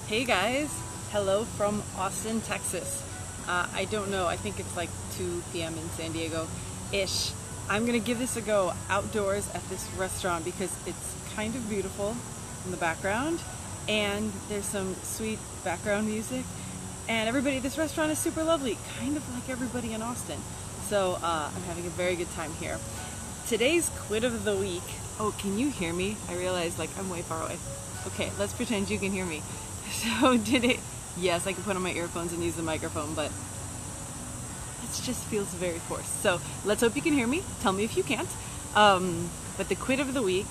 Hey guys, hello from Austin, Texas. I don't know, I think it's like 2 p.m. in San Diego-ish. I'm gonna give this a go outdoors at this restaurant because it's kind of beautiful in the background and there's some sweet background music and everybody at this restaurant is super lovely, kind of like everybody in Austin. So I'm having a very good time here. Today's quit of the week. Oh, can you hear me? I realize like I'm way far away. Okay, let's pretend you can hear me. So yes, I can put on my earphones and use the microphone, but it just feels very forced. So let's hope you can hear me. Tell me if you can't. But the quit of the week,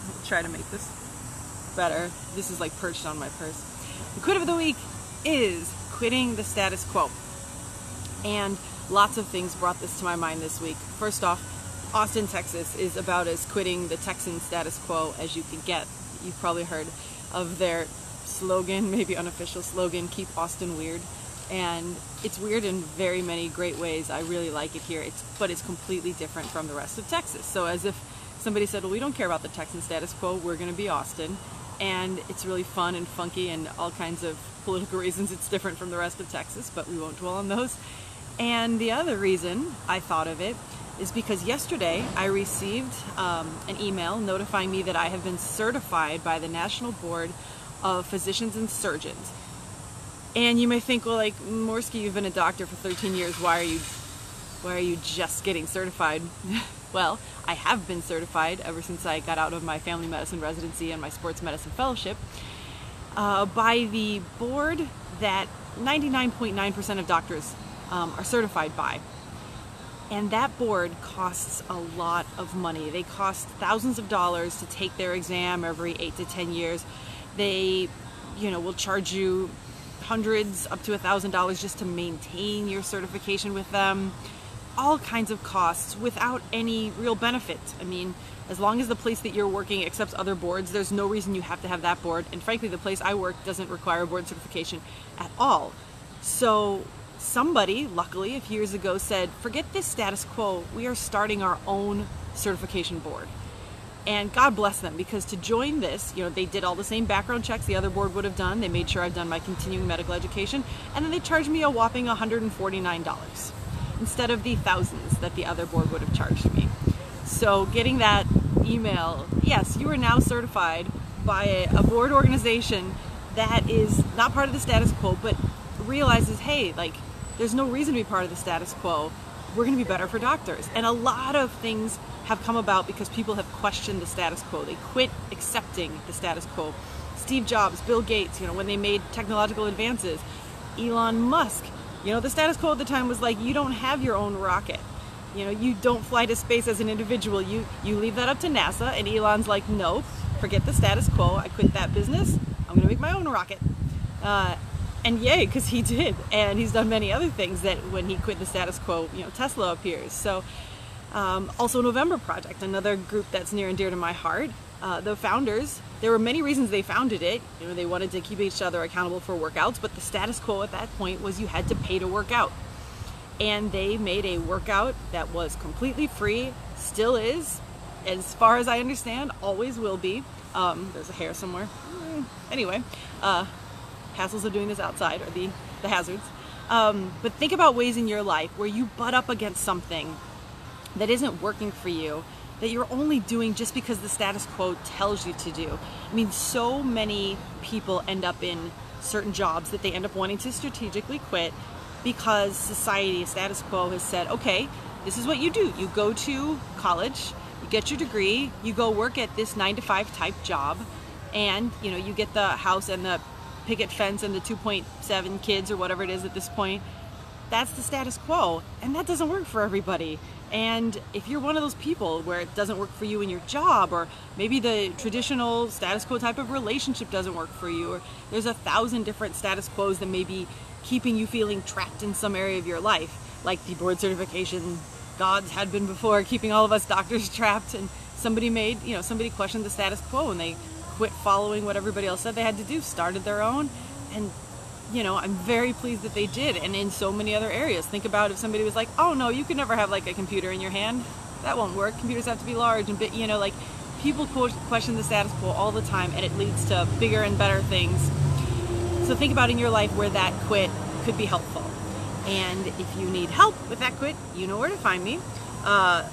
I'll try to make this better. This is like perched on my purse. The quit of the week is quitting the status quo. And lots of things brought this to my mind this week. First off, Austin, Texas is about as quitting the Texan status quo as you can get. You've probably heard of their slogan, maybe unofficial slogan, keep Austin weird. And it's weird in very many great ways. I really like it here, but it's completely different from the rest of Texas. So as if somebody said, well, we don't care about the Texan status quo, we're gonna be Austin. And it's really fun and funky and all kinds of political reasons it's different from the rest of Texas, but we won't dwell on those. And the other reason I thought of it is because yesterday I received an email notifying me that I have been certified by the National Board of Physicians and Surgeons. And you may think, well, like, Morski, you've been a doctor for 13 years, why are you just getting certified? Well, I have been certified ever since I got out of my family medicine residency and my sports medicine fellowship by the board that 99.9% of doctors are certified by. And that board costs a lot of money. They cost thousands of dollars to take their exam every 8 to 10 years. They, will charge you hundreds up to $1,000 just to maintain your certification with them. All kinds of costs without any real benefit. I mean, as long as the place that you're working accepts other boards, there's no reason you have to have that board. And frankly, the place I work doesn't require board certification at all. So somebody, luckily, a few years ago said, forget this status quo, we are starting our own certification board. And God bless them, because to join this, they did all the same background checks the other board would have done. They made sure I've done my continuing medical education, and then they charged me a whopping $149 instead of the thousands that the other board would have charged me. So getting that email, yes, you are now certified by a board organization that is not part of the status quo, but realizes, hey, like, there's no reason to be part of the status quo. We're going to be better for doctors. And a lot of things have come about because people have questioned the status quo. They quit accepting the status quo. Steve Jobs, Bill Gates, when they made technological advances. Elon Musk, the status quo at the time was like, you don't have your own rocket. You don't fly to space as an individual. You leave that up to NASA. And Elon's like, no, forget the status quo. I quit that business. I'm going to make my own rocket. And yay, because he did. And he's done many other things that when he quit the status quo, Tesla appears. So also November Project, another group that's near and dear to my heart. The founders, there were many reasons they founded it. They wanted to keep each other accountable for workouts, but the status quo at that point was you had to pay to work out. And they made a workout that was completely free, still is, as far as I understand, always will be. There's a hair somewhere. Anyway, hassles of doing this outside, or the hazards. But think about ways in your life where you butt up against something that isn't working for you, that you're only doing just because the status quo tells you to do. I mean, so many people end up in certain jobs that they end up wanting to strategically quit because society, status quo, has said, okay, this is what you do. You go to college, you get your degree, you go work at this 9-to-5 type job, and you get the house and the picket fence and the 2.7 kids or whatever it is at this point. That's the status quo, and that doesn't work for everybody. And if you're one of those people where it doesn't work for you in your job, or maybe the traditional status quo type of relationship doesn't work for you, or there's 1,000 different status quos that may be keeping you feeling trapped in some area of your life, like the board certification gods had been before, keeping all of us doctors trapped, and somebody questioned the status quo and they quit following what everybody else said they had to do, started their own, and I'm very pleased that they did. And in so many other areas, think about if somebody was like, oh no, you can never have like a computer in your hand, that won't work, computers have to be large, and like people question the status quo all the time, and it leads to bigger and better things. So think about in your life where that quit could be helpful. And if you need help with that quit, you know where to find me.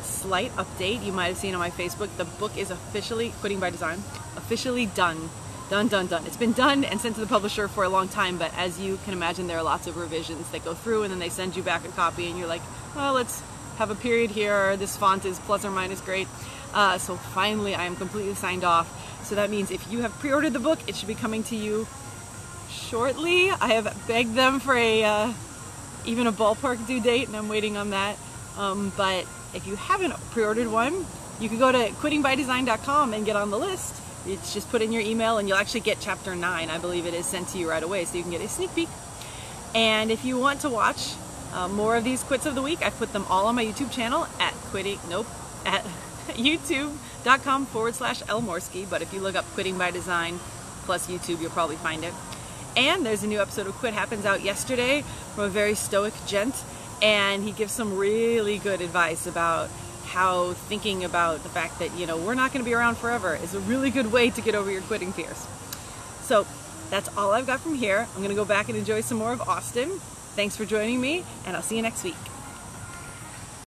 Slight update, you might have seen on my Facebook, the book is officially, Quitting by Design, officially done. Done. It's been done and sent to the publisher for a long time, but as you can imagine, there are lots of revisions that go through, and then they send you back a copy, and you're like, well, let's have a period here, this font is plus or minus great. So finally, I am completely signed off. So that means if you have pre-ordered the book, it should be coming to you shortly. I have begged them for even a ballpark due date, and I'm waiting on that. But if you haven't pre-ordered one, you can go to quittingbydesign.com and get on the list. It's just put in your email and you'll actually get chapter 9, I believe it is, sent to you right away, so you can get a sneak peek. And if you want to watch more of these quits of the week, I've put them all on my YouTube channel at youtube.com/Morski, but if you look up Quitting by Design plus YouTube, you'll probably find it. And there's a new episode of Quit Happens out yesterday from a very stoic gent, and he gives some really good advice about how thinking about the fact that, you know, we're not going to be around forever is a really good way to get over your quitting fears. So that's all I've got from here. I'm going to go back and enjoy some more of Austin. Thanks for joining me, and I'll see you next week.